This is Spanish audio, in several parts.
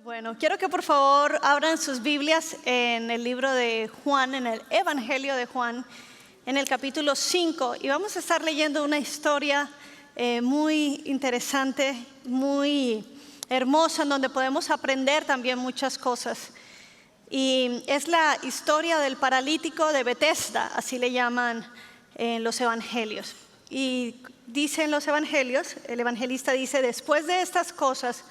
Bueno, quiero que por favor abran sus Biblias en el libro de Juan, en el Evangelio de Juan, en el capítulo 5, y vamos a estar leyendo una historia muy interesante, muy hermosa, en donde podemos aprender también muchas cosas. Y es la historia del paralítico de Betesda, así le llaman en los evangelios. Y dicen los evangelios, el evangelista dice: después de estas cosas,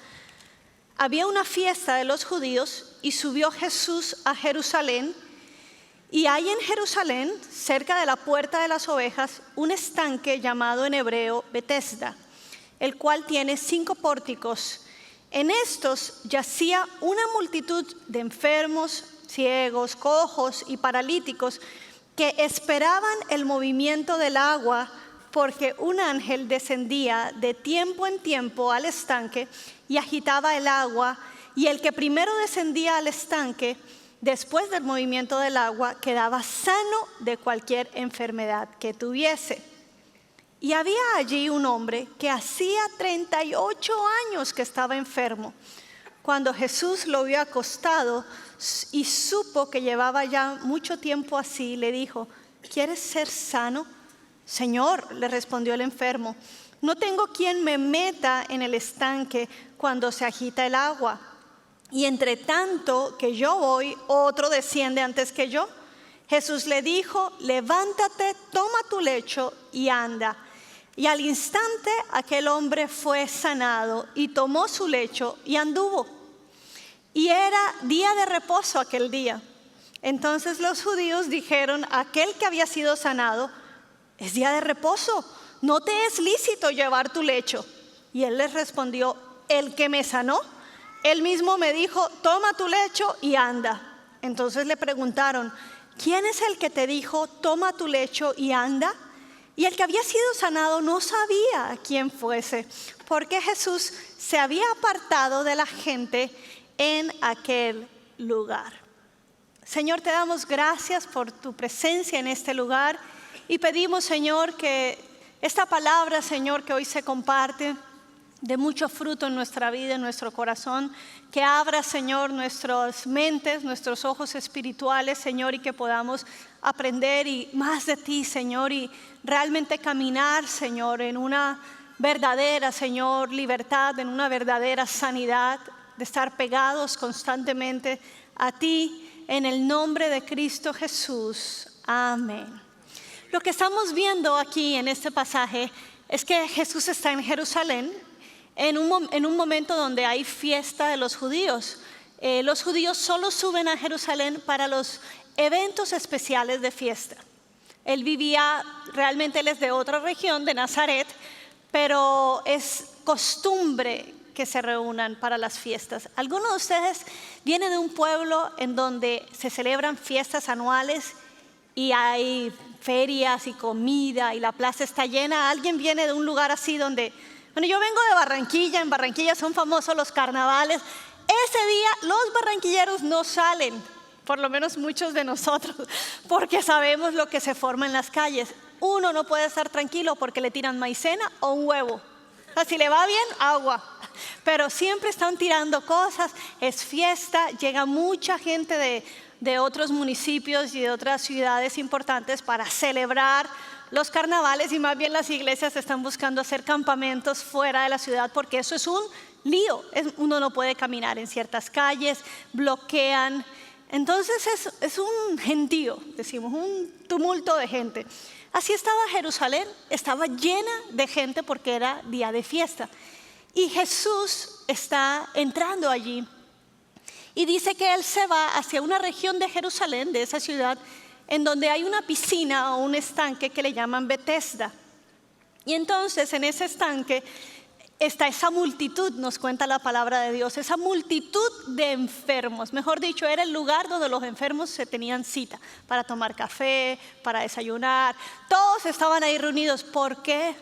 había una fiesta de los judíos y subió Jesús a Jerusalén. Y hay en Jerusalén, cerca de la puerta de las ovejas, un estanque llamado en hebreo Betesda, el cual tiene 5 pórticos. En estos yacía una multitud de enfermos, ciegos, cojos y paralíticos que esperaban el movimiento del agua, porque un ángel descendía de tiempo en tiempo al estanque y agitaba el agua, y el que primero descendía al estanque, después del movimiento del agua, quedaba sano de cualquier enfermedad que tuviese. Y había allí un hombre que hacía 38 años que estaba enfermo. Cuando Jesús lo vio acostado y supo que llevaba ya mucho tiempo así, le dijo: ¿quieres ser sano? Señor, le respondió el enfermo, no tengo quien me meta en el estanque cuando se agita el agua. Y entre tanto que yo voy, otro desciende antes que yo. Jesús le dijo: levántate, toma tu lecho y anda. Y al instante aquel hombre fue sanado y tomó su lecho y anduvo. Y era día de reposo aquel día. Entonces los judíos dijeron a aquel que había sido sanado: es día de reposo, no te es lícito llevar tu lecho. Y él les respondió: el que me sanó, él mismo me dijo: toma tu lecho y anda. Entonces le preguntaron: ¿quién es el que te dijo toma tu lecho y anda? Y el que había sido sanado no sabía quién fuese, porque Jesús se había apartado de la gente en aquel lugar. Señor, te damos gracias por tu presencia en este lugar. Y pedimos, Señor, que esta palabra, Señor, que hoy se comparte, dé mucho fruto en nuestra vida, en nuestro corazón. Que abra, Señor, nuestras mentes, nuestros ojos espirituales, Señor, y que podamos aprender y más de ti, Señor, y realmente caminar, Señor, en una verdadera, Señor, libertad, en una verdadera sanidad, de estar pegados constantemente a ti, en el nombre de Cristo Jesús. Amén. Lo que estamos viendo aquí en este pasaje es que Jesús está en Jerusalén en un momento donde hay fiesta de los judíos. Los judíos solo suben a Jerusalén para los eventos especiales de fiesta. Él es de otra región, de Nazaret, pero es costumbre que se reúnan para las fiestas. ¿Alguno de ustedes viene de un pueblo en donde se celebran fiestas anuales y hay ferias y comida y la plaza está llena? ¿Alguien viene de un lugar así donde... Bueno, yo vengo de Barranquilla. En Barranquilla son famosos los carnavales. Ese día los barranquilleros no salen, por lo menos muchos de nosotros, porque sabemos lo que se forma en las calles. Uno no puede estar tranquilo porque le tiran maicena o un huevo. O sea, si le va bien, agua. Pero siempre están tirando cosas, es fiesta, llega mucha gente de otros municipios y de otras ciudades importantes para celebrar los carnavales, y más bien las iglesias están buscando hacer campamentos fuera de la ciudad porque eso es un lío. Uno no puede caminar en ciertas calles, bloquean. Entonces es un gentío, decimos, un tumulto de gente. Así estaba Jerusalén, estaba llena de gente porque era día de fiesta. Y Jesús está entrando allí. Y dice que él se va hacia una región de Jerusalén, de esa ciudad, en donde hay una piscina o un estanque que le llaman Betesda. Y entonces en ese estanque está esa multitud, nos cuenta la palabra de Dios, esa multitud de enfermos. Mejor dicho, era el lugar donde los enfermos se tenían cita para tomar café, para desayunar. Todos estaban ahí reunidos. ¿Por qué?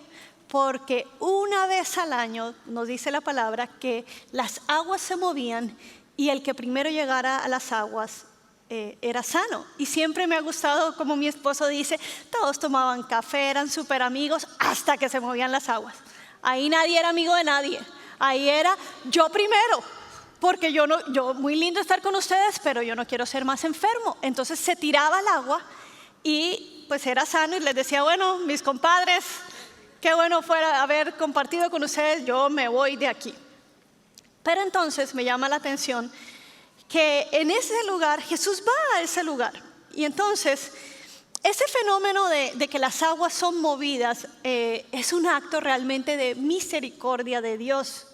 Porque una vez al año, nos dice la palabra, que las aguas se movían y el que primero llegara a las aguas era sano. Y siempre me ha gustado, como mi esposo dice, todos tomaban café, eran súper amigos hasta que se movían las aguas. Ahí nadie era amigo de nadie. Ahí era yo primero, porque yo muy lindo estar con ustedes, pero yo no quiero ser más enfermo. Entonces se tiraba al agua y pues era sano y les decía, bueno, mis compadres, qué bueno fuera haber compartido con ustedes, yo me voy de aquí. Pero entonces me llama la atención que en ese lugar, Jesús va a ese lugar. Y entonces, ese fenómeno de que las aguas son movidas es un acto realmente de misericordia de Dios.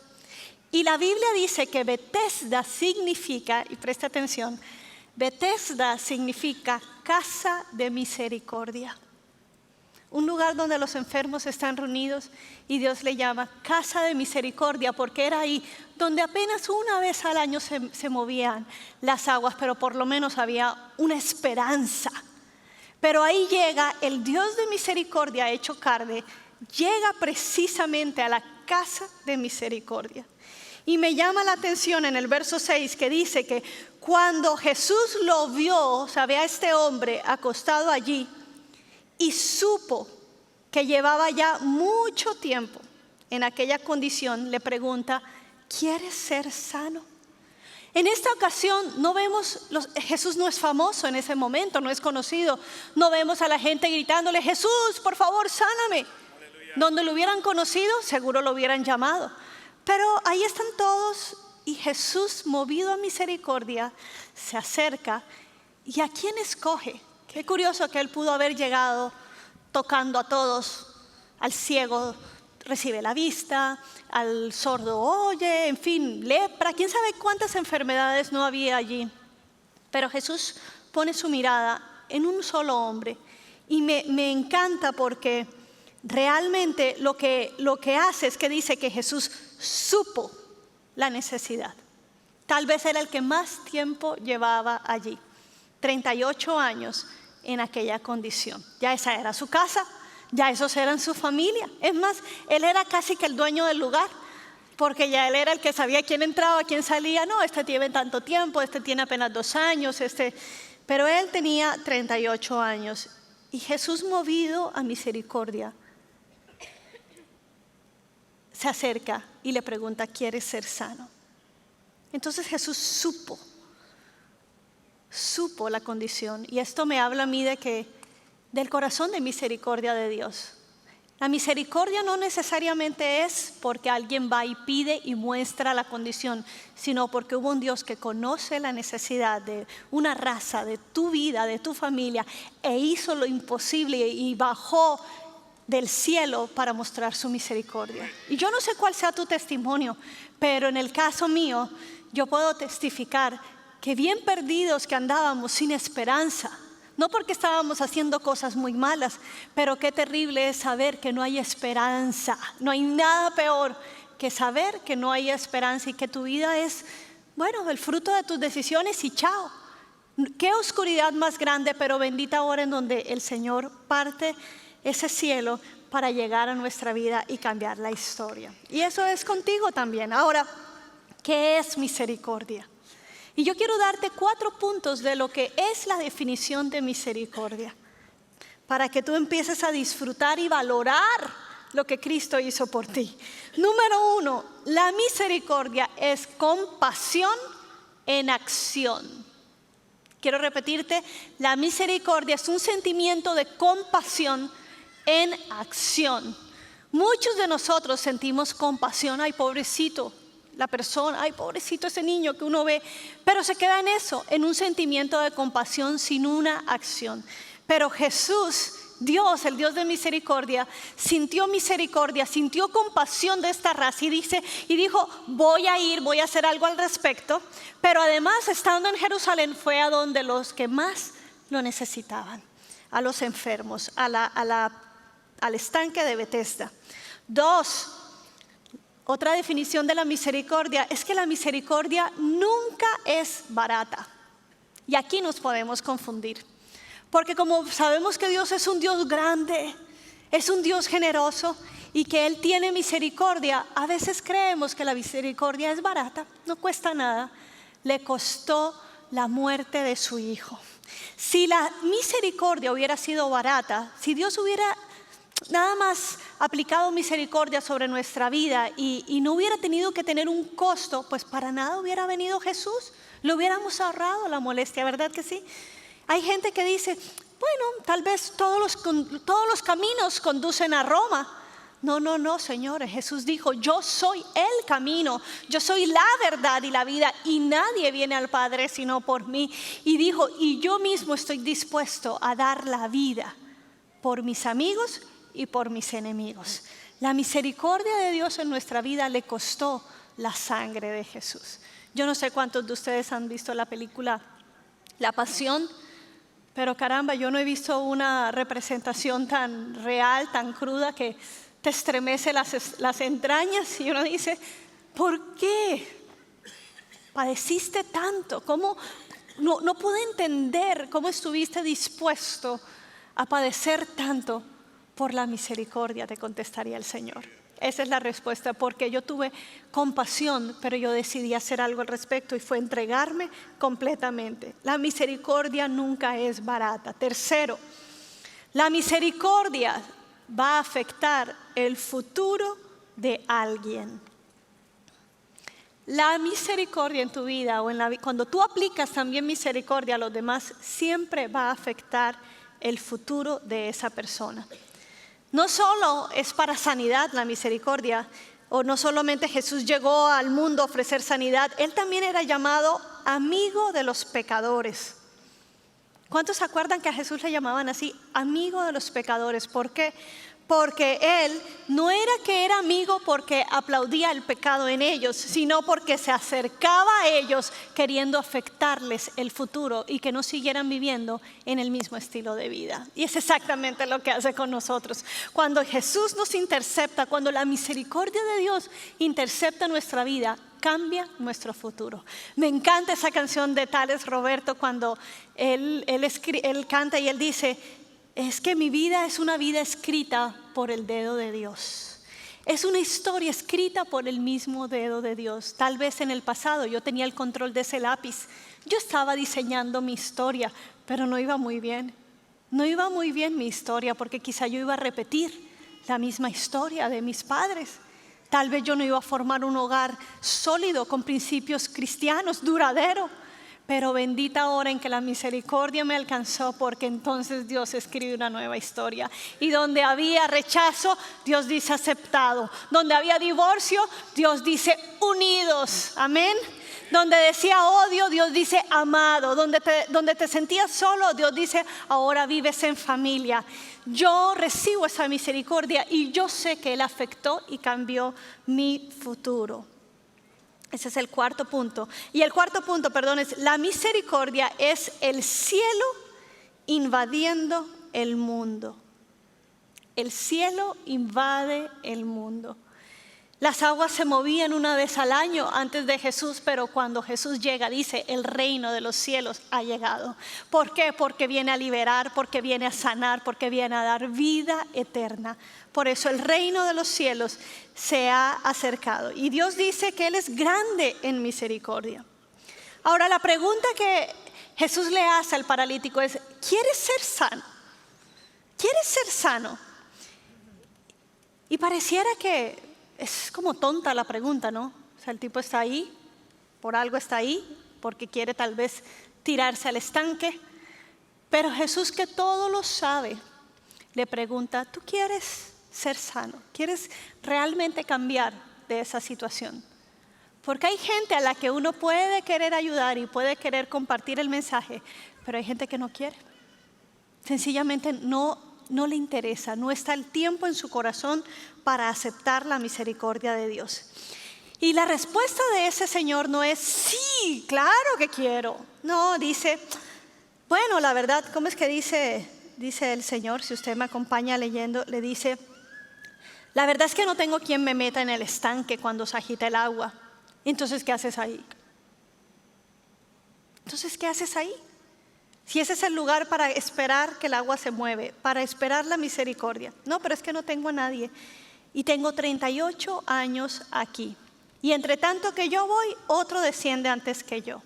Y la Biblia dice que Betesda significa, y presta atención, Betesda significa casa de misericordia. Un lugar donde los enfermos están reunidos y Dios le llama casa de misericordia, porque era ahí donde apenas una vez al año se movían las aguas, pero por lo menos había una esperanza. Pero ahí llega el Dios de misericordia hecho carne, llega precisamente a la casa de misericordia. Y me llama la atención en el verso 6 que dice que cuando Jesús lo vio, o sea, ve a este hombre acostado allí, y supo que llevaba ya mucho tiempo en aquella condición, le pregunta, ¿quieres ser sano? En esta ocasión no vemos, Jesús no es famoso en ese momento, no es conocido. No vemos a la gente gritándole, Jesús, por favor, sáname. Aleluya. Donde lo hubieran conocido, seguro lo hubieran llamado. Pero ahí están todos y Jesús, movido a misericordia, se acerca. ¿Y a quién escoge? Qué curioso que él pudo haber llegado tocando a todos. Al ciego recibe la vista, al sordo oye, en fin, lepra, quién sabe cuántas enfermedades no había allí. Pero Jesús pone su mirada en un solo hombre. Y me encanta porque realmente lo que hace es que dice que Jesús supo la necesidad. Tal vez era el que más tiempo llevaba allí, 38 años en aquella condición. Ya esa era su casa, ya esos eran su familia. Es más, él era casi que el dueño del lugar, porque ya él era el que sabía quién entraba, quién salía. No, este tiene tanto tiempo, este tiene apenas 2 años, pero él tenía 38 años. Y Jesús, movido a misericordia, se acerca y le pregunta, ¿quieres ser sano? Entonces Jesús supo la condición. Y esto me habla a mí del corazón de misericordia de Dios. La misericordia no necesariamente es porque alguien va y pide y muestra la condición, sino porque hubo un Dios que conoce la necesidad de una raza, de tu vida, de tu familia, e hizo lo imposible y bajó del cielo para mostrar su misericordia. Y yo no sé cuál sea tu testimonio, pero en el caso mío, yo puedo testificar que bien perdidos que andábamos sin esperanza, no porque estábamos haciendo cosas muy malas, pero qué terrible es saber que no hay esperanza. No hay nada peor que saber que no hay esperanza y que tu vida es, bueno, el fruto de tus decisiones y chao. Qué oscuridad más grande, pero bendita hora en donde el Señor parte ese cielo para llegar a nuestra vida y cambiar la historia. Y eso es contigo también. Ahora, ¿qué es misericordia? Y yo quiero darte 4 puntos de lo que es la definición de misericordia, para que tú empieces a disfrutar y valorar lo que Cristo hizo por ti. Número 1, la misericordia es compasión en acción. Quiero repetirte, la misericordia es un sentimiento de compasión en acción. Muchos de nosotros sentimos compasión, ay pobrecito la persona, ay pobrecito ese niño que uno ve, pero se queda en eso, en un sentimiento de compasión sin una acción. Pero Jesús, Dios, el Dios de misericordia, sintió misericordia, sintió compasión de esta raza y dijo, voy a hacer algo al respecto. Pero además, estando en Jerusalén, fue a donde los que más lo necesitaban, a los enfermos, al estanque de Betesda. 2, otra definición de la misericordia es que la misericordia nunca es barata. Y aquí nos podemos confundir. Porque como sabemos que Dios es un Dios grande, es un Dios generoso y que Él tiene misericordia, a veces creemos que la misericordia es barata, no cuesta nada. Le costó la muerte de su hijo. Si la misericordia hubiera sido barata, si Dios hubiera nada más aplicado misericordia sobre nuestra vida y no hubiera tenido que tener un costo, pues para nada hubiera venido Jesús. Le hubiéramos ahorrado la molestia, ¿verdad que sí? Hay gente que dice, bueno, tal vez todos los caminos conducen a Roma. No, señores. Jesús dijo, yo soy el camino, yo soy la verdad y la vida, y nadie viene al Padre sino por mí. Y dijo, y yo mismo estoy dispuesto a dar la vida por mis amigos y por mis enemigos. La misericordia de Dios en nuestra vida le costó la sangre de Jesús. Yo no sé cuántos de ustedes han visto la película La Pasión, pero caramba, yo no he visto una representación tan real, tan cruda, que te estremece las entrañas y uno dice, ¿por qué padeciste tanto? ¿Cómo? No pude entender cómo estuviste dispuesto a padecer tanto por la misericordia, te contestaría el Señor. Esa es la respuesta, porque yo tuve compasión, pero yo decidí hacer algo al respecto y fue entregarme completamente. La misericordia nunca es barata. Tercero, la misericordia va a afectar el futuro de alguien. La misericordia en tu vida cuando tú aplicas también misericordia a los demás, siempre va a afectar el futuro de esa persona. No solo es para sanidad la misericordia, o no solamente Jesús llegó al mundo a ofrecer sanidad, Él también era llamado amigo de los pecadores. ¿Cuántos se acuerdan que a Jesús le llamaban así, amigo de los pecadores? ¿Por qué? Porque Él no era que era amigo porque aplaudía el pecado en ellos, sino porque se acercaba a ellos queriendo afectarles el futuro y que no siguieran viviendo en el mismo estilo de vida. Y es exactamente lo que hace con nosotros. Cuando Jesús nos intercepta, cuando la misericordia de Dios intercepta nuestra vida, cambia nuestro futuro. Me encanta esa canción de Tales Roberto cuando él canta y él dice, es que mi vida es una vida escrita por el dedo de Dios. Es una historia escrita por el mismo dedo de Dios. Tal vez en el pasado yo tenía el control de ese lápiz. Yo estaba diseñando mi historia, pero no iba muy bien. No iba muy bien mi historia porque quizá yo iba a repetir la misma historia de mis padres. Tal vez yo no iba a formar un hogar sólido con principios cristianos, duradero. Pero bendita hora en que la misericordia me alcanzó, porque entonces Dios escribe una nueva historia. Y donde había rechazo, Dios dice aceptado. Donde había divorcio, Dios dice unidos. Amén. Donde decía odio, Dios dice amado. Donde te sentías solo, Dios dice ahora vives en familia. Yo recibo esa misericordia y yo sé que Él afectó y cambió mi futuro. Ese es el cuarto punto. Y el cuarto punto, es la misericordia es el cielo invadiendo el mundo. El cielo invade el mundo. Las aguas se movían una vez al año antes de Jesús, pero cuando Jesús llega, dice, el reino de los cielos ha llegado. ¿Por qué? Porque viene a liberar, porque viene a sanar, porque viene a dar vida eterna. Por eso el reino de los cielos se ha acercado. Y Dios dice que Él es grande en misericordia. Ahora, la pregunta que Jesús le hace al paralítico es, ¿quieres ser sano? ¿Quieres ser sano? Y pareciera que es como tonta la pregunta, ¿no? O sea, el tipo está ahí, por algo está ahí, porque quiere tal vez tirarse al estanque. Pero Jesús, que todo lo sabe, le pregunta, ¿tú quieres ser sano? ¿Quieres realmente cambiar de esa situación? Porque hay gente a la que uno puede querer ayudar y puede querer compartir el mensaje, pero hay gente que no quiere. Sencillamente no le interesa, no está el tiempo en su corazón para aceptar la misericordia de Dios. Y la respuesta de ese señor no es, sí, claro que quiero. No, dice, bueno, la verdad, ¿cómo es que dice el Señor? Si usted me acompaña leyendo, le dice, la verdad es que no tengo quien me meta en el estanque cuando se agita el agua. Entonces, ¿qué haces ahí? Si ese es el lugar para esperar que el agua se mueve, para esperar la misericordia. No, pero es que no tengo a nadie. Y tengo 38 años aquí. Y entre tanto que yo voy, otro desciende antes que yo.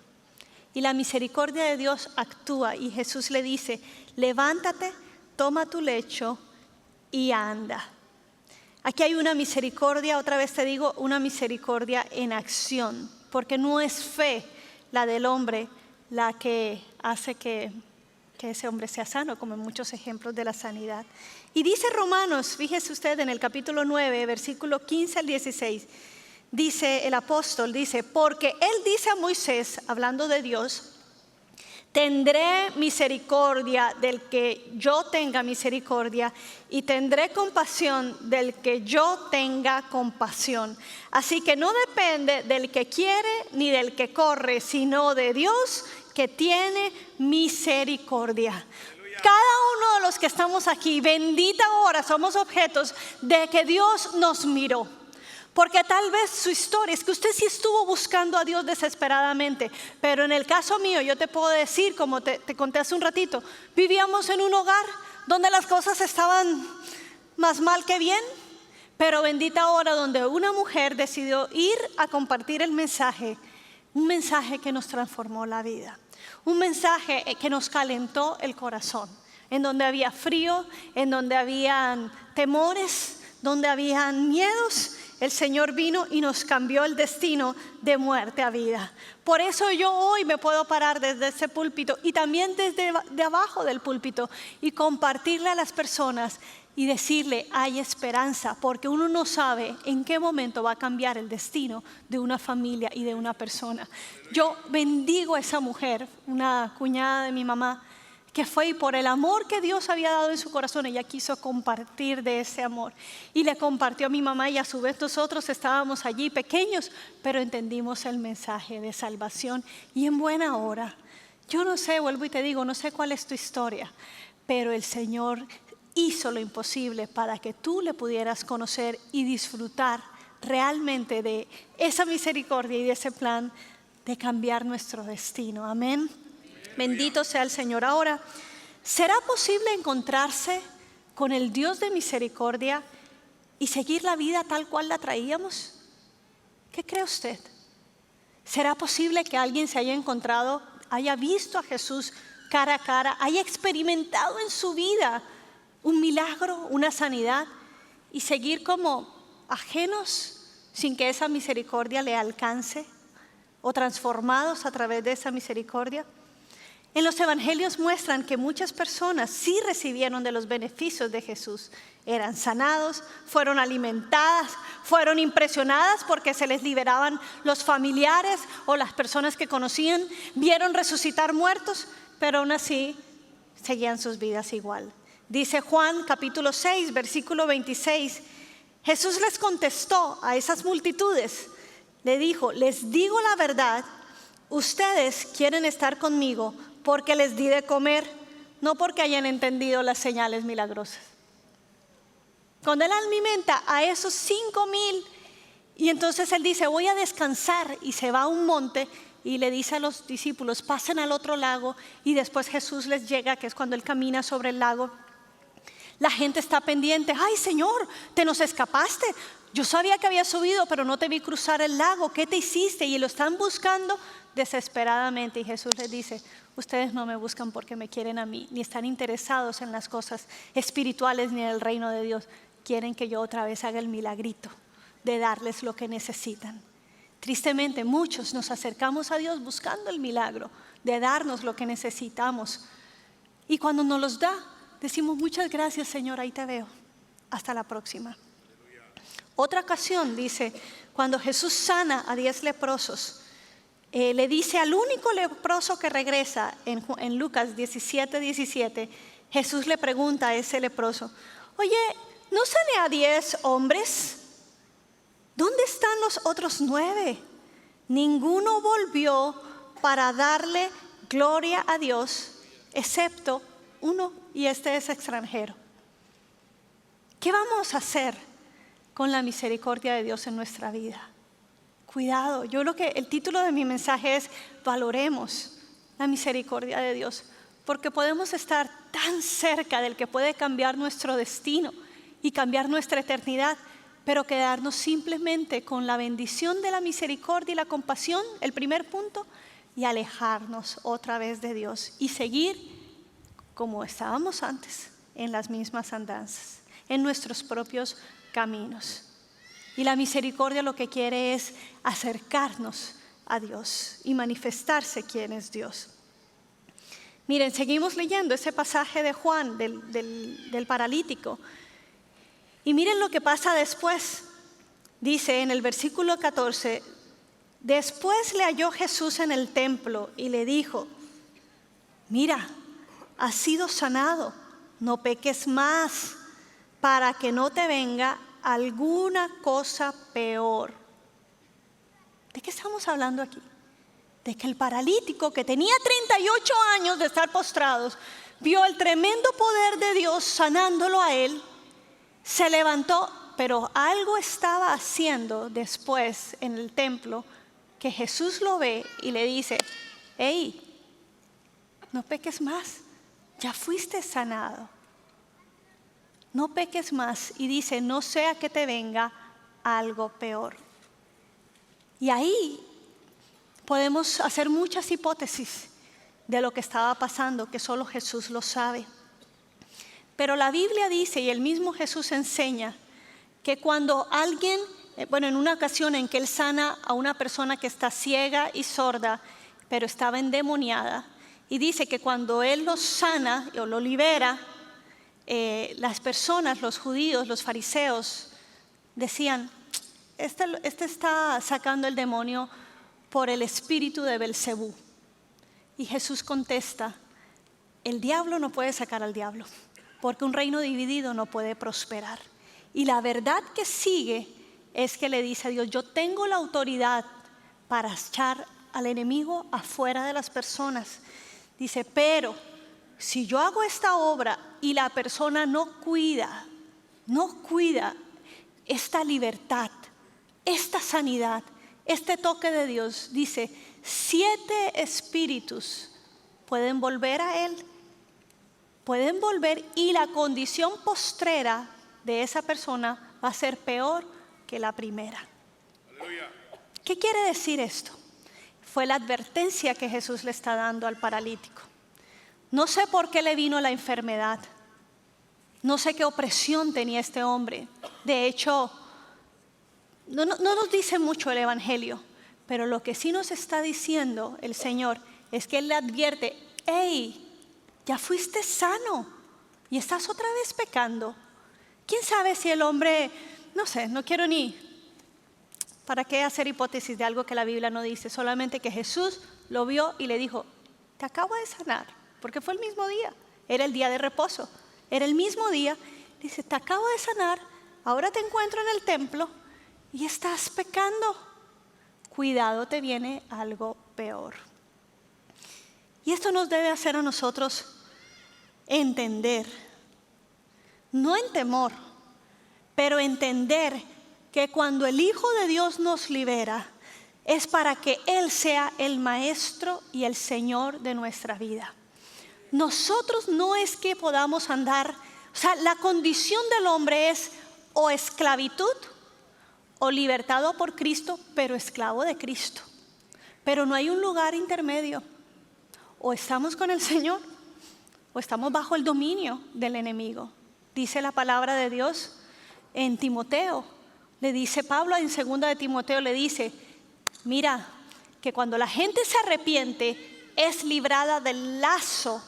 Y la misericordia de Dios actúa y Jesús le dice, levántate, toma tu lecho y anda. Aquí hay una misericordia, otra vez te digo, una misericordia en acción, porque no es fe la del hombre la que hace que ese hombre sea sano, como en muchos ejemplos de la sanidad. Y dice Romanos, fíjese usted en el capítulo 9, versículo 15 al 16, dice el apóstol, dice, porque él dice a Moisés, hablando de Dios, tendré misericordia del que yo tenga misericordia y tendré compasión del que yo tenga compasión. Así que no depende del que quiere ni del que corre, sino de Dios que tiene misericordia. Cada uno de los que estamos aquí, bendita hora, somos objetos de que Dios nos miró. Porque tal vez su historia es que usted sí estuvo buscando a Dios desesperadamente, pero en el caso mío yo te puedo decir, como te conté hace un ratito, vivíamos en un hogar donde las cosas estaban más mal que bien, pero bendita hora donde una mujer decidió ir a compartir el mensaje, un mensaje que nos transformó la vida, un mensaje que nos calentó el corazón, en donde había frío, en donde habían temores, donde habían miedos. El Señor vino y nos cambió el destino de muerte a vida. Por eso yo hoy me puedo parar desde ese púlpito y también desde de abajo del púlpito y compartirle a las personas y decirle hay esperanza, porque uno no sabe en qué momento va a cambiar el destino de una familia y de una persona. Yo bendigo a esa mujer, una cuñada de mi mamá, que fue y por el amor que Dios había dado en su corazón, ella quiso compartir de ese amor. Y le compartió a mi mamá y a su vez nosotros estábamos allí pequeños, pero entendimos el mensaje de salvación y en buena hora. Yo no sé, vuelvo y te digo, no sé cuál es tu historia, pero el Señor hizo lo imposible para que tú le pudieras conocer y disfrutar realmente de esa misericordia y de ese plan de cambiar nuestro destino. Amén. Bendito sea el Señor. Ahora, ¿será posible encontrarse con el Dios de misericordia y seguir la vida tal cual la traíamos? ¿Qué cree usted? ¿Será posible que alguien se haya encontrado, haya visto a Jesús cara a cara, haya experimentado en su vida un milagro, una sanidad y seguir como ajenos sin que esa misericordia le alcance o transformados a través de esa misericordia? En los evangelios muestran que muchas personas sí recibieron de los beneficios de Jesús. Eran sanados, fueron alimentadas, fueron impresionadas porque se les liberaban los familiares o las personas que conocían, vieron resucitar muertos, pero aún así seguían sus vidas igual. Dice Juan capítulo 6, versículo 26, Jesús les contestó a esas multitudes, le dijo, les digo la verdad, ustedes quieren estar conmigo porque les di de comer, no porque hayan entendido las señales milagrosas. Cuando Él alimenta a esos 5,000 y entonces Él dice, voy a descansar y se va a un monte y le dice a los discípulos, pasen al otro lago y después Jesús les llega, que es cuando Él camina sobre el lago. La gente está pendiente, ay Señor, te nos escapaste. Yo sabía que había subido, pero no te vi cruzar el lago. ¿Qué te hiciste? Y lo están buscando desesperadamente. Y Jesús les dice, ustedes no me buscan porque me quieren a mí, ni están interesados en las cosas espirituales ni en el reino de Dios. Quieren que yo otra vez haga el milagrito de darles lo que necesitan. Tristemente, muchos nos acercamos a Dios buscando el milagro de darnos lo que necesitamos. Y cuando nos los da, decimos, muchas gracias Señor, ahí te veo. Hasta la próxima. Otra ocasión dice, cuando Jesús sana a 10 leprosos, le dice al único leproso que regresa en Lucas 17:17, Jesús le pregunta a ese leproso, oye, ¿no sané a 10 hombres? ¿Dónde están los otros 9? Ninguno volvió para darle gloria a Dios, excepto uno, y este es extranjero. ¿Qué vamos a hacer con la misericordia de Dios en nuestra vida? Cuidado, yo creo que el título de mi mensaje es valoremos la misericordia de Dios, porque podemos estar tan cerca del que puede cambiar nuestro destino y cambiar nuestra eternidad, pero quedarnos simplemente con la bendición de la misericordia y la compasión, el primer punto, y alejarnos otra vez de Dios y seguir como estábamos antes en las mismas andanzas. en nuestros propios caminos. Y la misericordia lo que quiere es acercarnos a Dios y manifestarse quién es Dios. Miren, seguimos leyendo ese pasaje de Juan, del paralítico. Y miren lo que pasa después. Dice en el versículo 14, después le halló Jesús en el templo y le dijo, mira, has sido sanado, no peques más, para que no te venga alguna cosa peor. ¿De qué estamos hablando aquí? De que el paralítico que tenía 38 años de estar postrados, vio el tremendo poder de Dios sanándolo a él, se levantó, pero algo estaba haciendo después en el templo que Jesús lo ve y le dice, hey, no peques más, ya fuiste sanado. No peques más, y dice, no sea que te venga algo peor. Y ahí podemos hacer muchas hipótesis de lo que estaba pasando, que solo Jesús lo sabe. Pero la Biblia dice, y el mismo Jesús enseña, que cuando alguien, en una ocasión en que Él sana a una persona que está ciega y sorda, pero estaba endemoniada, y dice que cuando Él lo sana o lo libera, las personas, los judíos, los fariseos, decían, este está sacando el demonio por el espíritu de Belcebú. Y Jesús contesta, el diablo no puede sacar al diablo, porque un reino dividido no puede prosperar. Y la verdad que sigue es que le dice a Dios, yo tengo la autoridad para echar al enemigo afuera de las personas. Dice, pero si yo hago esta obra y la persona no cuida esta libertad, esta sanidad, este toque de Dios, dice, 7 espíritus pueden volver a él, pueden volver, y la condición postrera de esa persona va a ser peor que la primera. Aleluya. ¿Qué quiere decir esto? Fue la advertencia que Jesús le está dando al paralítico. No sé por qué le vino la enfermedad. No sé qué opresión tenía este hombre. De hecho, no nos dice mucho el Evangelio, pero lo que sí nos está diciendo el Señor es que Él le advierte, hey, ya fuiste sano y estás otra vez pecando. ¿Quién sabe si el hombre, no sé, no quiero ni, ¿para qué hacer hipótesis de algo que la Biblia no dice? Solamente que Jesús lo vio y le dijo, te acabo de sanar, porque fue el mismo día, era el día de reposo, era el mismo día. Dice, te acabo de sanar, ahora te encuentro en el templo y estás pecando. Cuidado, te viene algo peor. Y esto nos debe hacer a nosotros entender, no en temor, pero entender que cuando el Hijo de Dios nos libera, es para que Él sea el Maestro y el Señor de nuestra vida. Nosotros no es que podamos andar, la condición del hombre es o esclavitud o libertado por Cristo, pero esclavo de Cristo. Pero no hay un lugar intermedio. O estamos con el Señor o estamos bajo el dominio del enemigo. Dice la palabra de Dios en Timoteo. Le dice Pablo en 2 de Timoteo, le dice, mira, que cuando la gente se arrepiente es librada del lazo,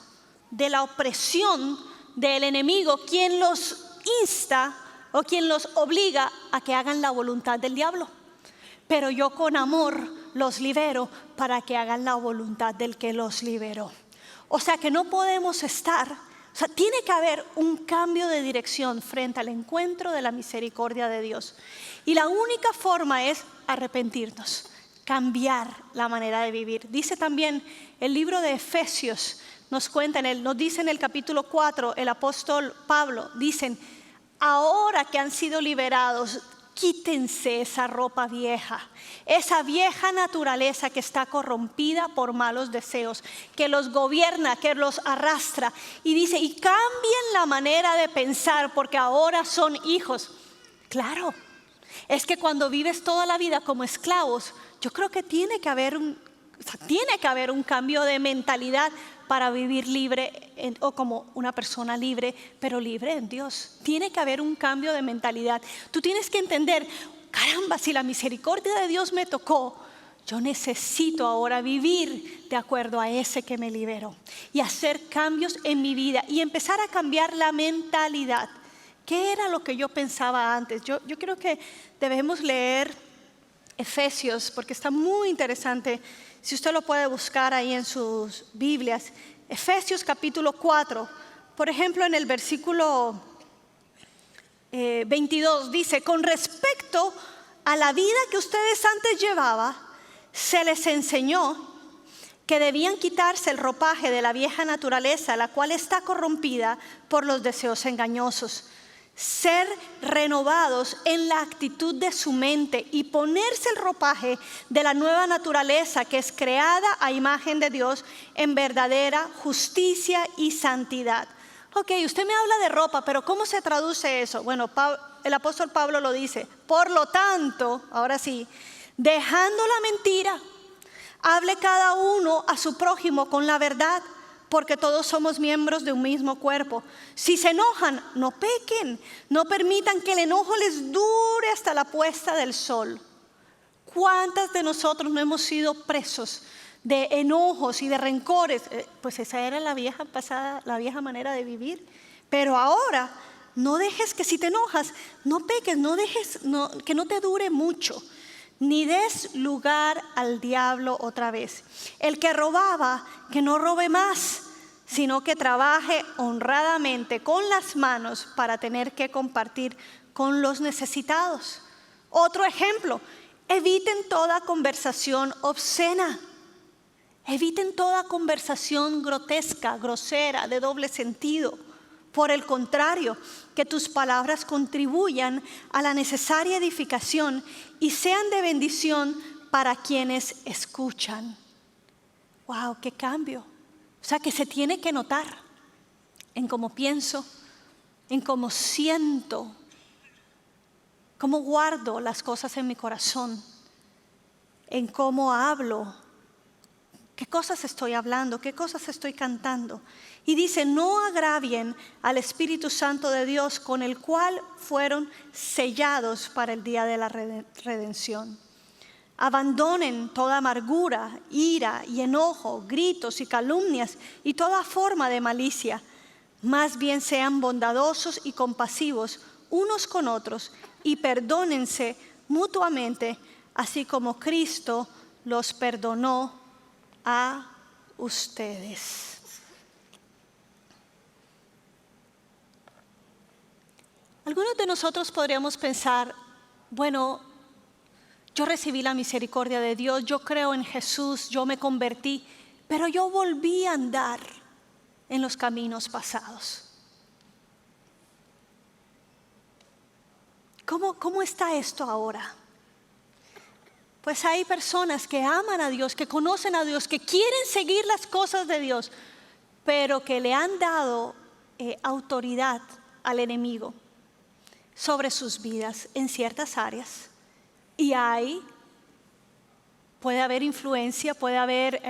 de la opresión del enemigo, quien los insta o quien los obliga a que hagan la voluntad del diablo. Pero yo con amor los libero para que hagan la voluntad del que los liberó. O sea que no podemos estar, tiene que haber un cambio de dirección frente al encuentro de la misericordia de Dios. Y la única forma es arrepentirnos, cambiar la manera de vivir. Dice también el libro de Efesios, nos dice en el capítulo 4, el apóstol Pablo, dicen, ahora que han sido liberados, quítense esa ropa vieja, esa vieja naturaleza que está corrompida por malos deseos, que los gobierna, que los arrastra. Y dice, y cambien la manera de pensar porque ahora son hijos. Claro, es que cuando vives toda la vida como esclavos, yo creo que tiene que haber un cambio de mentalidad para vivir libre o como una persona libre, pero libre en Dios. Tiene que haber un cambio de mentalidad. Tú tienes que entender, caramba, si la misericordia de Dios me tocó, yo necesito ahora vivir de acuerdo a ese que me liberó y hacer cambios en mi vida y empezar a cambiar la mentalidad. ¿Qué era lo que yo pensaba antes? Yo creo que debemos leer Efesios porque está muy interesante. Si usted lo puede buscar ahí en sus Biblias. Efesios capítulo 4, por ejemplo en el versículo 22 dice: con respecto a la vida que ustedes antes llevaban, se les enseñó que debían quitarse el ropaje de la vieja naturaleza, la cual está corrompida por los deseos engañosos. Ser renovados en la actitud de su mente y ponerse el ropaje de la nueva naturaleza que es creada a imagen de Dios en verdadera justicia y santidad. Ok, usted me habla de ropa, pero ¿cómo se traduce eso? Bueno, el apóstol Pablo lo dice: por lo tanto, ahora sí, dejando la mentira, hable cada uno a su prójimo con la verdad, porque todos somos miembros de un mismo cuerpo. Si se enojan, no pequen, no permitan que el enojo les dure hasta la puesta del sol. ¿Cuántas de nosotros no hemos sido presos de enojos y de rencores? Pues esa era la vieja manera de vivir. Pero ahora, no dejes que si te enojas, no peques, que no te dure mucho. Ni des lugar al diablo otra vez. El que robaba, que no robe más, sino que trabaje honradamente con las manos para tener que compartir con los necesitados. Otro ejemplo: eviten toda conversación obscena. Eviten toda conversación grotesca, grosera, de doble sentido. Por el contrario, que tus palabras contribuyan a la necesaria edificación y sean de bendición para quienes escuchan. ¡Wow! ¡Qué cambio! O sea, que se tiene que notar en cómo pienso, en cómo siento, cómo guardo las cosas en mi corazón, en cómo hablo, qué cosas estoy hablando, qué cosas estoy cantando. Y dice: no agravien al Espíritu Santo de Dios, con el cual fueron sellados para el día de la redención. Abandonen toda amargura, ira y enojo, gritos y calumnias y toda forma de malicia. Más bien sean bondadosos y compasivos unos con otros y perdónense mutuamente, así como Cristo los perdonó a ustedes. Algunos de nosotros podríamos pensar: bueno, yo recibí la misericordia de Dios, yo creo en Jesús, yo me convertí, pero yo volví a andar en los caminos pasados. ¿Cómo está esto ahora? Pues hay personas que aman a Dios, que conocen a Dios, que quieren seguir las cosas de Dios, pero que le han dado autoridad al enemigo sobre sus vidas en ciertas áreas. Y puede haber influencia, puede haber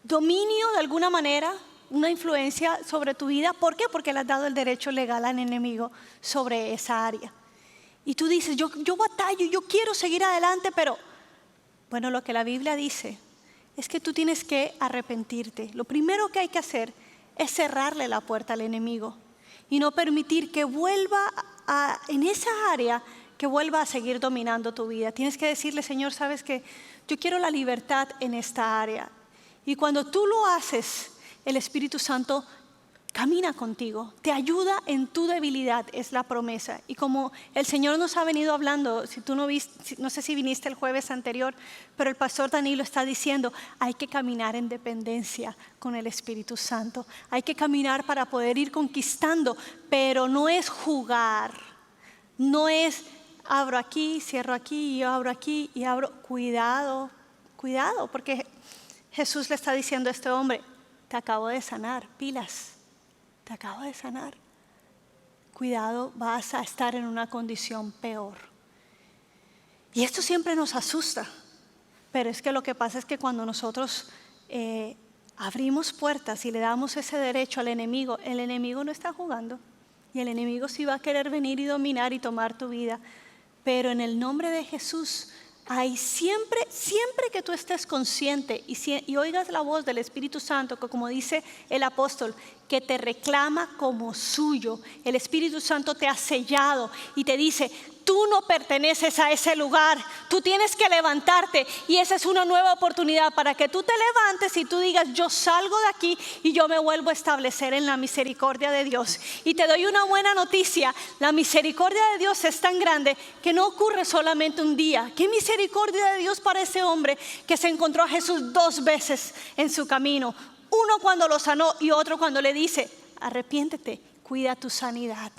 dominio de alguna manera, una influencia sobre tu vida. ¿Por qué? Porque le has dado el derecho legal al enemigo sobre esa área. Y tú dices: yo batallo, yo quiero seguir adelante, pero bueno, lo que la Biblia dice es que tú tienes que arrepentirte. Lo primero que hay que hacer es cerrarle la puerta al enemigo y no permitir que vuelva en esa área, que vuelva a seguir dominando tu vida. Tienes que decirle: Señor, sabes que yo quiero la libertad en esta área. Y cuando tú lo haces, el Espíritu Santo camina contigo, te ayuda en tu debilidad, es la promesa. Y como el Señor nos ha venido hablando, si tú no sé si viniste el jueves anterior, pero el pastor Danilo está diciendo: hay que caminar en dependencia con el Espíritu Santo. Hay que caminar para poder ir conquistando, pero no es jugar, no es abro aquí, cierro aquí, y abro aquí y abro. Cuidado, porque Jesús le está diciendo a este hombre: te acabo de sanar, pilas. Te acabo de sanar. Cuidado, vas a estar en una condición peor. Y esto siempre nos asusta, pero es que lo que pasa es que cuando nosotros abrimos puertas y le damos ese derecho al enemigo, el enemigo no está jugando. Y el enemigo sí va a querer venir y dominar y tomar tu vida. Pero en el nombre de Jesús, hay siempre que tú estés consciente y oigas la voz del Espíritu Santo, que como dice el apóstol, que te reclama como suyo. El Espíritu Santo te ha sellado y te dice, tú no perteneces a ese lugar, tú tienes que levantarte, y esa es una nueva oportunidad para que tú te levantes y tú digas, yo salgo de aquí y yo me vuelvo a establecer en la misericordia de Dios. Y te doy una buena noticia, la misericordia de Dios es tan grande que no ocurre solamente un día. ¿Qué misericordia de Dios para ese hombre que se encontró a Jesús 2 veces en su camino? Uno cuando lo sanó y otro cuando le dice, arrepiéntete, cuida tu sanidad.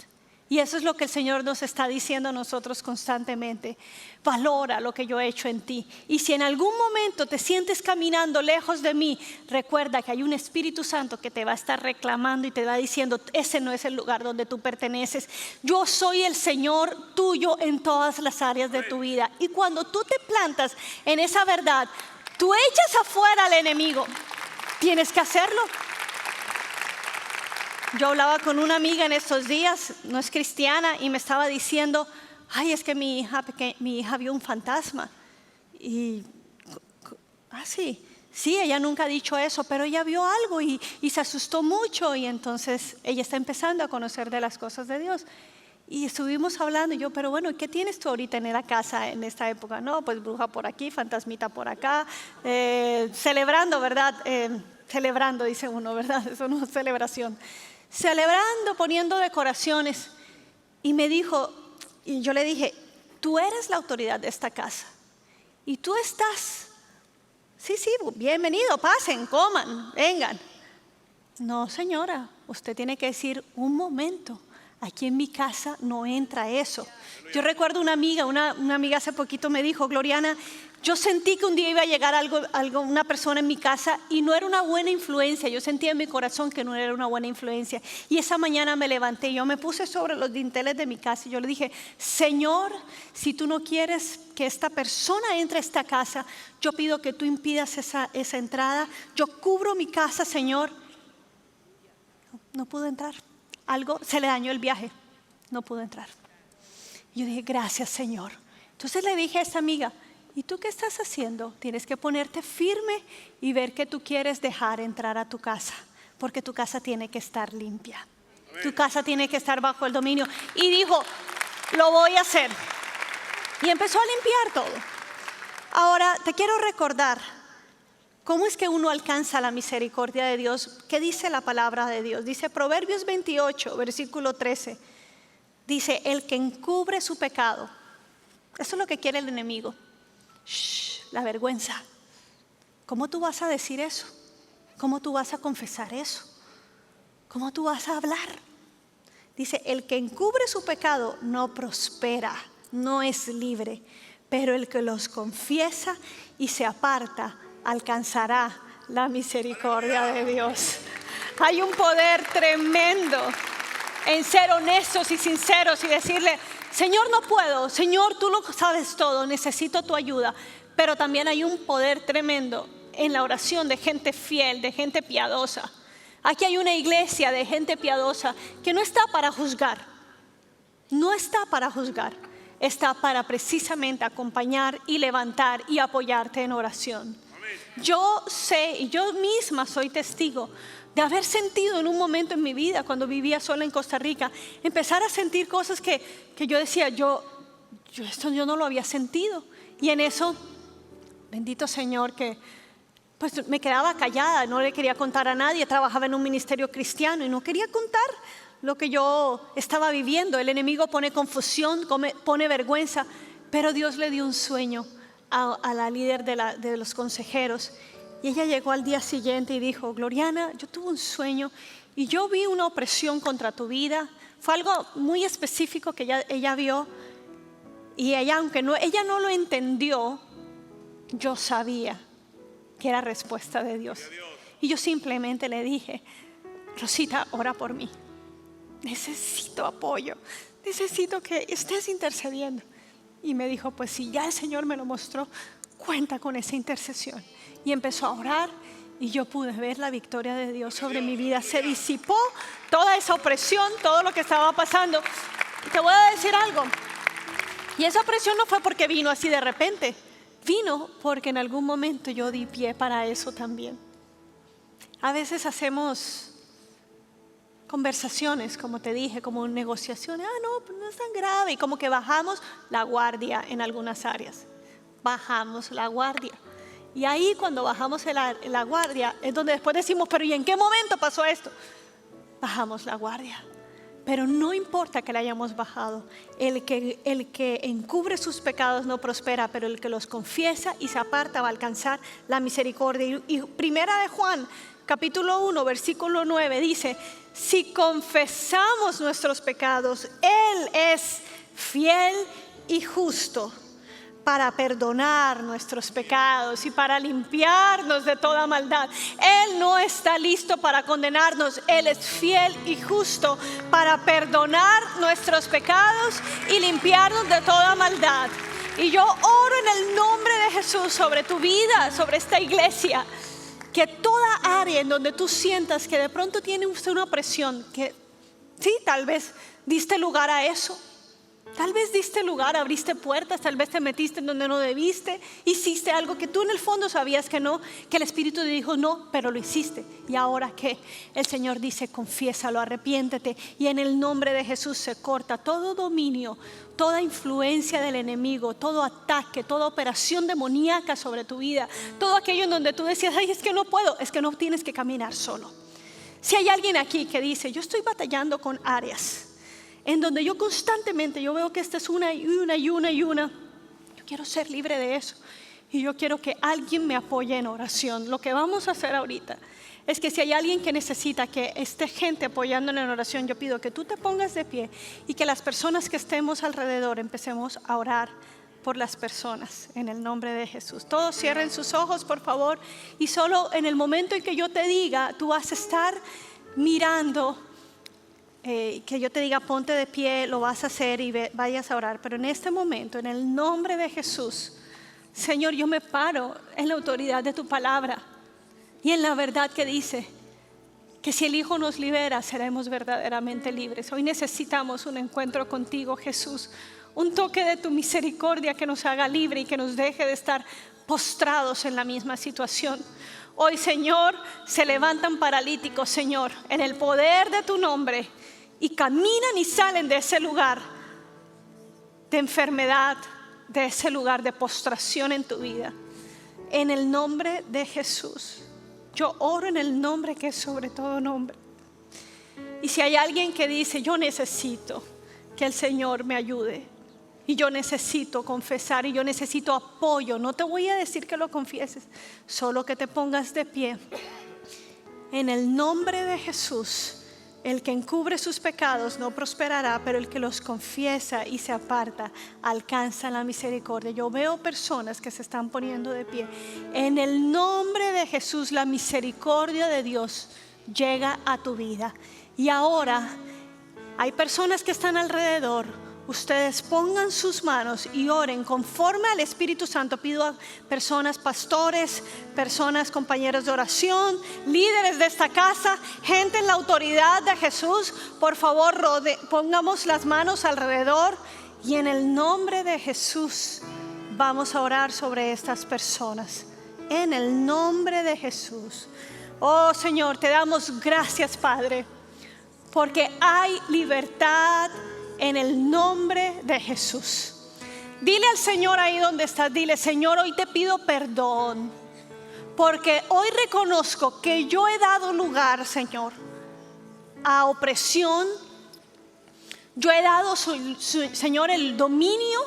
Y eso es lo que el Señor nos está diciendo a nosotros constantemente. Valora lo que yo he hecho en ti. Y si en algún momento te sientes caminando lejos de mí, recuerda que hay un Espíritu Santo que te va a estar reclamando y te va diciendo, ese no es el lugar donde tú perteneces. Yo soy el Señor tuyo en todas las áreas de tu vida. Y cuando tú te plantas en esa verdad, tú echas afuera al enemigo. Tienes que hacerlo. Yo hablaba con una amiga en estos días, no es cristiana, y me estaba diciendo, ay, es que mi hija vio un fantasma. Y, sí, ella nunca ha dicho eso, pero ella vio algo y se asustó mucho, y entonces ella está empezando a conocer de las cosas de Dios. Y estuvimos hablando, y yo, pero bueno, ¿qué tienes tú ahorita en la casa en esta época? No, pues bruja por aquí, fantasmita por acá, celebrando, ¿verdad? Celebrando, dice uno, ¿verdad? Eso no es celebración. Celebrando, poniendo decoraciones. Y me dijo, y yo le dije, tú eres la autoridad de esta casa. Y tú estás, sí, bienvenido, pasen, coman, vengan. No, señora, usted tiene que decir, un momento, aquí en mi casa no entra eso. Yo recuerdo una amiga hace poquito me dijo, Gloriana, yo sentí que un día iba a llegar una persona en mi casa y no era una buena influencia. Yo sentía en mi corazón que no era una buena influencia. Y esa mañana me levanté, yo me puse sobre los dinteles de mi casa y yo le dije, Señor, si tú no quieres que esta persona entre a esta casa, yo pido que tú impidas esa entrada. Yo cubro mi casa, Señor. No pudo entrar. Algo se le dañó el viaje. No pudo entrar. Yo dije, gracias, Señor. Entonces le dije a esta amiga, ¿y tú qué estás haciendo? Tienes que ponerte firme y ver que tú quieres dejar entrar a tu casa, porque tu casa tiene que estar limpia. Tu casa tiene que estar bajo el dominio. Y dijo, lo voy a hacer. Y empezó a limpiar todo. Ahora te quiero recordar, ¿cómo es que uno alcanza la misericordia de Dios? ¿Qué dice la palabra de Dios? Dice Proverbios 28, versículo 13. Dice, el que encubre su pecado. Eso es lo que quiere el enemigo. La vergüenza. ¿Cómo tú vas a decir eso? ¿Cómo tú vas a confesar eso? ¿Cómo tú vas a hablar? Dice, el que encubre su pecado no prospera, no es libre, pero el que los confiesa y se aparta alcanzará la misericordia de Dios. Hay un poder tremendo en ser honestos y sinceros y decirle, Señor, no puedo, Señor, tú lo sabes todo, necesito tu ayuda. Pero también hay un poder tremendo en la oración de gente fiel, de gente piadosa. Aquí hay una iglesia de gente piadosa que no está para juzgar, no está para juzgar, está para precisamente acompañar y levantar y apoyarte en oración. Yo sé, y yo misma soy testigo de haber sentido en un momento en mi vida, cuando vivía sola en Costa Rica, empezar a sentir cosas que yo decía, esto yo no lo había sentido. Y en eso, bendito Señor, que pues me quedaba callada, no le quería contar a nadie. Trabajaba en un ministerio cristiano y no quería contar lo que yo estaba viviendo. El enemigo pone confusión, pone vergüenza, pero Dios le dio un sueño a la líder de los consejeros. Y ella llegó al día siguiente y dijo, Gloriana, yo tuve un sueño y yo vi una opresión contra tu vida. Fue algo muy específico que ella vio, y ella, aunque ella no lo entendió, yo sabía que era respuesta de Dios. Y yo simplemente le dije, Rosita, ora por mí. Necesito apoyo, necesito que estés intercediendo. Y me dijo, pues si ya el Señor me lo mostró, cuenta con esa intercesión. Y empezó a orar y yo pude ver la victoria de Dios sobre mi vida. Se disipó toda esa opresión, todo lo que estaba pasando. Y te voy a decir algo. Y esa opresión no fue porque vino así de repente. Vino porque en algún momento yo di pie para eso también. A veces hacemos conversaciones, como te dije, como negociaciones. No es tan grave. Y como que bajamos la guardia en algunas áreas. Bajamos la guardia. Y ahí cuando bajamos la guardia es donde después decimos, pero ¿y en qué momento pasó esto? Bajamos la guardia. Pero no importa que la hayamos bajado. El que encubre sus pecados no prospera, pero el que los confiesa y se aparta va a alcanzar la misericordia. Y primera de Juan, capítulo 1, versículo 9 dice, si confesamos nuestros pecados, Él es fiel y justo para perdonar nuestros pecados y para limpiarnos de toda maldad. Él no está listo para condenarnos. Él es fiel y justo para perdonar nuestros pecados y limpiarnos de toda maldad. Y yo oro en el nombre de Jesús sobre tu vida, sobre esta iglesia, que toda área en donde tú sientas que de pronto tienes una opresión, que sí, tal vez diste lugar a eso. Tal vez diste lugar, abriste puertas, tal vez te metiste en donde no debiste, hiciste algo que tú en el fondo sabías que no, que el Espíritu te dijo no, pero lo hiciste. Y ahora ¿qué? El Señor dice, confiésalo, arrepiéntete, y en el nombre de Jesús se corta todo dominio, toda influencia del enemigo, todo ataque, toda operación demoníaca sobre tu vida, todo aquello en donde tú decías, ay, es que no puedo, es que no tienes que caminar solo. Si hay alguien aquí que dice, yo estoy batallando con áreas en donde yo constantemente, yo veo que esta es una, yo quiero ser libre de eso y yo quiero que alguien me apoye en oración. Lo que vamos a hacer ahorita es que si hay alguien que necesita que esté gente apoyándole en oración, yo pido que tú te pongas de pie y que las personas que estemos alrededor empecemos a orar por las personas en el nombre de Jesús. Todos cierren sus ojos, por favor, y solo en el momento en que yo te diga, tú vas a estar mirando. Que yo te diga ponte de pie, lo vas a hacer y vayas a orar. Pero en este momento, en el nombre de Jesús, Señor, yo me paro en la autoridad de tu palabra y en la verdad que dice que si el Hijo nos libera, seremos verdaderamente libres. Hoy necesitamos un encuentro contigo, Jesús, un toque de tu misericordia que nos haga libre y que nos deje de estar postrados en la misma situación. Hoy, Señor, se levantan paralíticos, Señor, en el poder de tu nombre, y caminan y salen de ese lugar de enfermedad, de ese lugar de postración en tu vida. En el nombre de Jesús, yo oro en el nombre que es sobre todo nombre. Y si hay alguien que dice, yo necesito que el Señor me ayude, y yo necesito confesar, y yo necesito apoyo, no te voy a decir que lo confieses, solo que te pongas de pie. En el nombre de Jesús, el que encubre sus pecados no prosperará, pero el que los confiesa y se aparta alcanza la misericordia. Yo veo personas que se están poniendo de pie. En el nombre de Jesús, la misericordia de Dios llega a tu vida. Y ahora hay personas que están alrededor. Ustedes pongan sus manos y oren conforme al Espíritu Santo. Pido a personas, pastores, personas, compañeros de oración, líderes de esta casa, gente en la autoridad de Jesús. Por favor, pongamos las manos alrededor y en el nombre de Jesús vamos a orar sobre estas personas. En el nombre de Jesús. Oh Señor, te damos gracias, Padre, porque hay libertad en el nombre de Jesús. Dile al Señor ahí donde estás, dile, Señor, hoy te pido perdón, porque hoy reconozco que yo he dado lugar, Señor, a opresión. Yo he dado, Señor, el dominio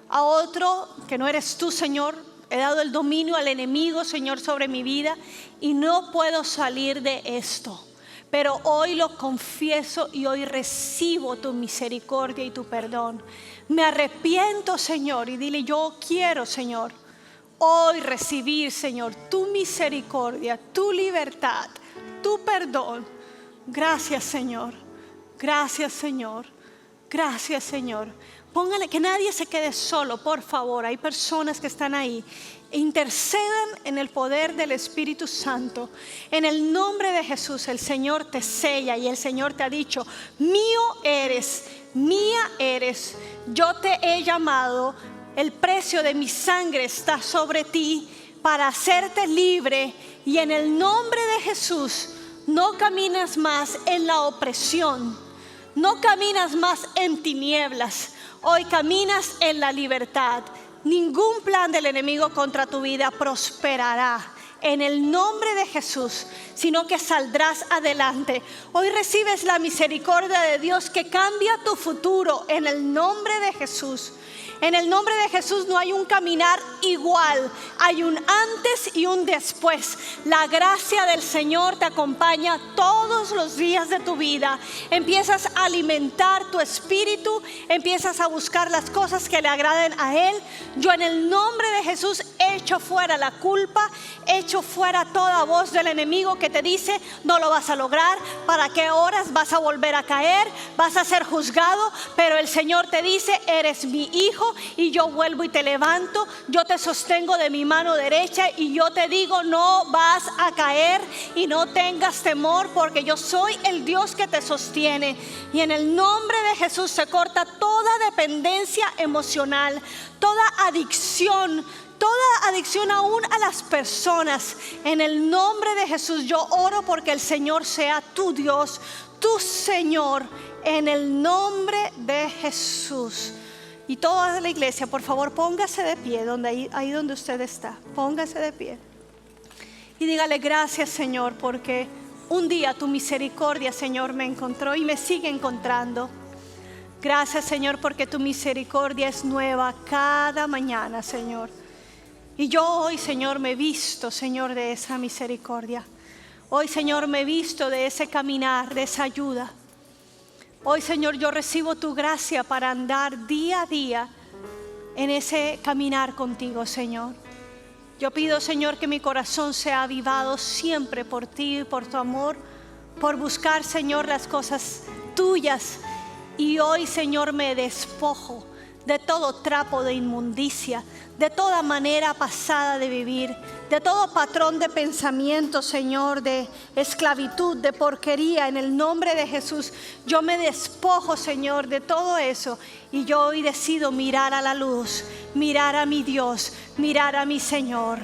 a otro que no eres tú, Señor. He dado el dominio al enemigo, Señor, sobre mi vida y no puedo salir de esto. Pero hoy lo confieso y hoy recibo tu misericordia y tu perdón. Me arrepiento, Señor, y dile, yo quiero, Señor, hoy recibir, Señor, tu misericordia, tu libertad, tu perdón. Gracias, Señor. Gracias, Señor. Gracias, Señor. Póngale, que nadie se quede solo, por favor. Hay personas que están ahí. intercedan en el poder del Espíritu Santo. En el nombre de Jesús, el Señor te sella y el Señor te ha dicho: mío eres, mía eres, yo te he llamado, el precio de mi sangre está sobre ti para hacerte libre. Y en el nombre de Jesús no caminas más en la opresión, no caminas más en tinieblas, hoy caminas en la libertad. Ningún plan del enemigo contra tu vida prosperará en el nombre de Jesús, sino que saldrás adelante. Hoy recibes la misericordia de Dios que cambia tu futuro en el nombre de Jesús. En el nombre de Jesús no hay un caminar igual, hay un antes y un después. La gracia del Señor te acompaña todos los días de tu vida. Empiezas a alimentar tu espíritu, empiezas a buscar las cosas que le agraden a Él. Yo en el nombre de Jesús echo fuera la culpa, echo fuera toda voz del enemigo que te dice: no lo vas a lograr, ¿para qué horas vas a volver a caer? Vas a ser juzgado. Pero el Señor te dice: eres mi hijo y yo vuelvo y te levanto, yo te sostengo de mi mano derecha y yo te digo: no vas a caer y no tengas temor, porque yo soy el Dios que te sostiene. Y en el nombre de Jesús se corta toda dependencia emocional, toda adicción aún a las personas. En el nombre de Jesús yo oro porque el Señor sea tu Dios, tu Señor, en el nombre de Jesús. Y toda la iglesia, por favor, póngase de pie ahí donde usted está. Póngase de pie y dígale: gracias, Señor, porque un día tu misericordia, Señor, me encontró y me sigue encontrando. Gracias, Señor, porque tu misericordia es nueva cada mañana, Señor. Y yo hoy, Señor, me visto, Señor, de esa misericordia. Hoy, Señor, me visto de ese caminar, de esa ayuda. Hoy, Señor, yo recibo tu gracia para andar día a día en ese caminar contigo, Señor. Yo pido, Señor, que mi corazón sea avivado siempre por ti y por tu amor, por buscar, Señor, las cosas tuyas. Y hoy, Señor, me despojo de todo trapo de inmundicia, de toda manera pasada de vivir, de todo patrón de pensamiento, Señor, de esclavitud, de porquería. En el nombre de Jesús, yo me despojo, Señor, de todo eso. Y yo hoy decido mirar a la luz, mirar a mi Dios, mirar a mi Señor.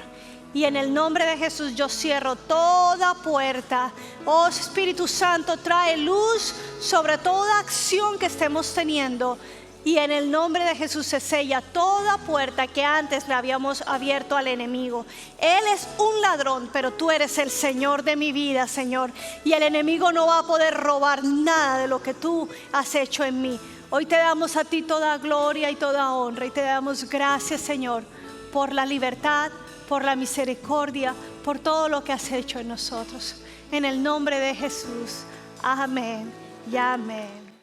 Y en el nombre de Jesús yo cierro toda puerta. Oh Espíritu Santo, trae luz sobre toda acción que estemos teniendo. Y en el nombre de Jesús se sella toda puerta que antes le habíamos abierto al enemigo. Él es un ladrón, pero tú eres el Señor de mi vida, Señor. Y el enemigo no va a poder robar nada de lo que tú has hecho en mí. Hoy te damos a ti toda gloria y toda honra. Y te damos gracias, Señor, por la libertad, por la misericordia, por todo lo que has hecho en nosotros. En el nombre de Jesús. Amén y amén.